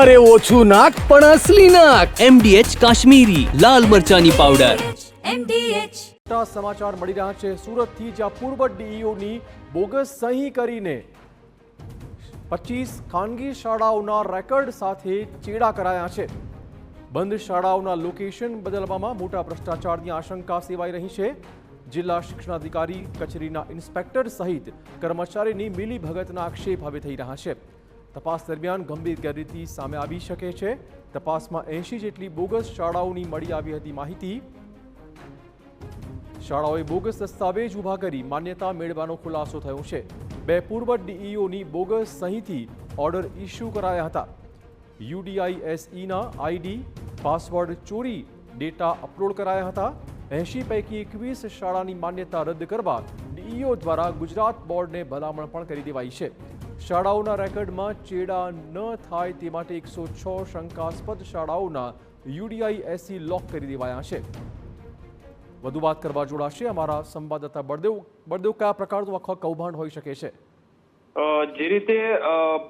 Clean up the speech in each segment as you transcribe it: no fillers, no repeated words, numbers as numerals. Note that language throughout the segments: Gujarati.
અરે ઓછું નાક પણ અસલી નાક. MDH કાશ્મીરી લાલ મરચાની પાવડર. MDH. મોટા સમાચાર મળી રહ્યા છે સુરતથી, જ્યાં પૂર્વ ડીઈઓની બોગસ સહી કરીને 25 ખાનગી શાળાઓના રેકોર્ડ સાથે ચેડા કરાયા છે. બંધ શાળાઓના લોકેશન બદલવામાં મોટા ભ્રષ્ટાચારની આશંકા સેવાઈ રહી છે. જિલ્લા શિક્ષણાધિકારી કચેરીના ઇન્સ્પેક્ટર સહિત કર્મચારીની મિલીભગતના આક્ષેપ હવે થઈ રહ્યા છે. તપાસ દરમિયાન ગંભીર ગેરરીતિ સામે આવી શકે છે. તપાસમાં 80 જેટલી બોગસ શાળાઓની મળી આવી હતી માહિતી. શાળાઓએ બોગસ દસ્તાવેજ ઉભા કરી માન્યતા મેળવવાનો ખુલાસો થયો છે. 2 પૂર્વ ડીઈઓની બોગસ સહીથી ઓર્ડર ઇસ્યુ કરાયા હતા. UDISEના આઈડી પાસવર્ડ ચોરી ડેટા અપલોડ કરાયા હતા. 80 પૈકી 21 શાળાની માન્યતા રદ કરવા ડીઈઓ દ્વારા ગુજરાત બોર્ડને ભલામણ પણ કરી દેવાઈ છે. શાળાઓના રેકોર્ડમાં ચેડા ન થાય તે માટે 106 શંકાસ્પદ શાળાઓના UDISE લોક કરી દેવાયા છે. વધુ વાત કરવા જોડાશે અમારા સંવાદદાતા બળદેવ. કયા પ્રકારનું આખા કૌભાંડ હોઈ શકે છે? જે રીતે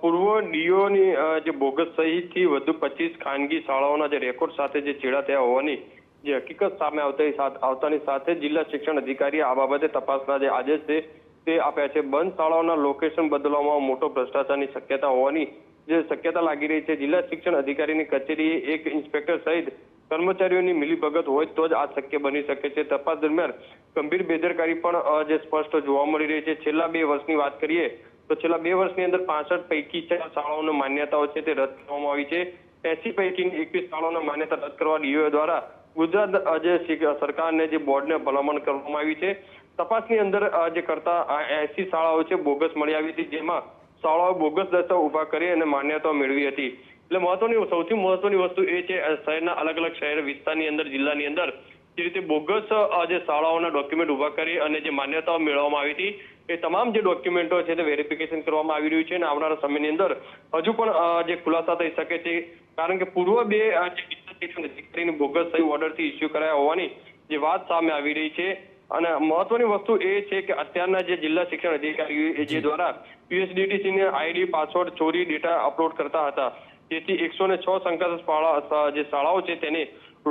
પૂર્વ ડીઓની જે બોગસ સહીથી વધુ 25 ખાનગી શાળાઓના જે રેકોર્ડ સાથે જે ચેડા થયા હોવાની જે હકીકત સામે આવતાની સાથે જિલ્લા શિક્ષણ અધિકારીએ આ બાબતે તપાસના જે આદેશ છે તે આપ્યા છે. બંધ શાળાઓના લોકેશન બદલવામાં મોટો ભ્રષ્ટાચારની શક્યતા હોવાની જે શક્યતા લાગી રહી છે. જિલ્લા શિક્ષણ અધિકારીની કચેરીએ એક ઇન્સ્પેક્ટર સહિત કર્મચારીઓની મિલીભગત હોય તો જ આ શક્ય બની શકે છે. તપાસ દરમિયાન ગંભીર બેદરકારી પણ જે સ્પષ્ટ જોવા મળી રહી છે. છેલ્લા 2 વર્ષની વાત કરીએ તો છેલ્લા 2 વર્ષની અંદર 65 પૈકી 4 શાળાઓની માન્યતાઓ છે તે રદ કરવામાં આવી છે. 80 પૈકીની 21 શાળાઓની માન્યતા રદ કરવા ડીઓ દ્વારા ગુજરાત જે સરકારને જે બોર્ડને ભલામણ કરવામાં આવી છે. તપાસની અંદર જે કરતા 80 શાળાઓ છે બોગસ મળી આવી હતી, જેમાં શાળાઓ બોગસ દસ્તાવેજ ઉભા કરી અને માન્યતાઓ મેળવી હતી. એટલે સૌથી મહત્વની વસ્તુ એ છે શહેરના અલગ અલગ શહેર વિસ્તારની અંદર જિલ્લાની અંદર જે રીતે બોગસ જે શાળાઓના ડોક્યુમેન્ટ ઉભા કરી અને જે માન્યતાઓ મેળવવામાં આવી હતી એ તમામ જે ડોક્યુમેન્ટો છે તે વેરિફિકેશન કરવામાં આવી રહ્યું છે અને આવનારા સમયની અંદર હજુ પણ જે ખુલાસા થઈ શકે છે. કારણ કે પૂર્વ 2 અધિકારીની બોગસ સહી ઓર્ડરથી ઇસ્યુ કરાયા હોવાની જે વાત સામે આવી રહી છે. અને મહત્વની વસ્તુ એ છે કે અત્યારના જે જિલ્લા શિક્ષણ અધિકારીઓ જે દ્વારા USDTCની આઈડી પાસવર્ડ ચોરી ડેટા અપલોડ કરતા હતા, જેથી 106 શંકાસ્પદ જે શાળાઓ છે તેને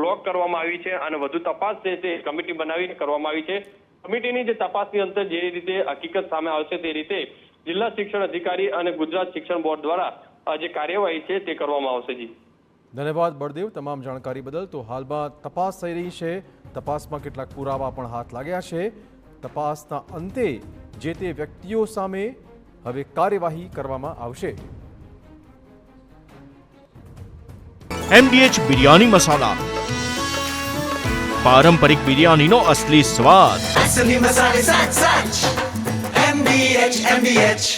લોક કરવામાં આવી છે અને વધુ તપાસ છે તે કમિટી બનાવીને કરવામાં આવી છે. કમિટીની જે તપાસની અંતે જે રીતે હકીકત સામે આવશે તે રીતે જિલ્લા શિક્ષણ અધિકારી અને ગુજરાત શિક્ષણ બોર્ડ દ્વારા જે કાર્યવાહી છે તે કરવામાં આવશે. જી ધન્યવાદ બળદેવ તમામ જાણકારી બદલ. તો હાલમાં તપાસ થઈ રહી છે. તપાસમાં કેટલાક પુરાવા પણ હાથ લાગ્યા છે. તપાસના અંતે જે તે વ્યક્તિઓ સામે હવે કાર્યવાહી કરવામાં આવશે. MDH બિરયાની મસાલા, પારંપરિક બિરયાનીનો અસલી સ્વાદ. असली मसाले साच साच MDH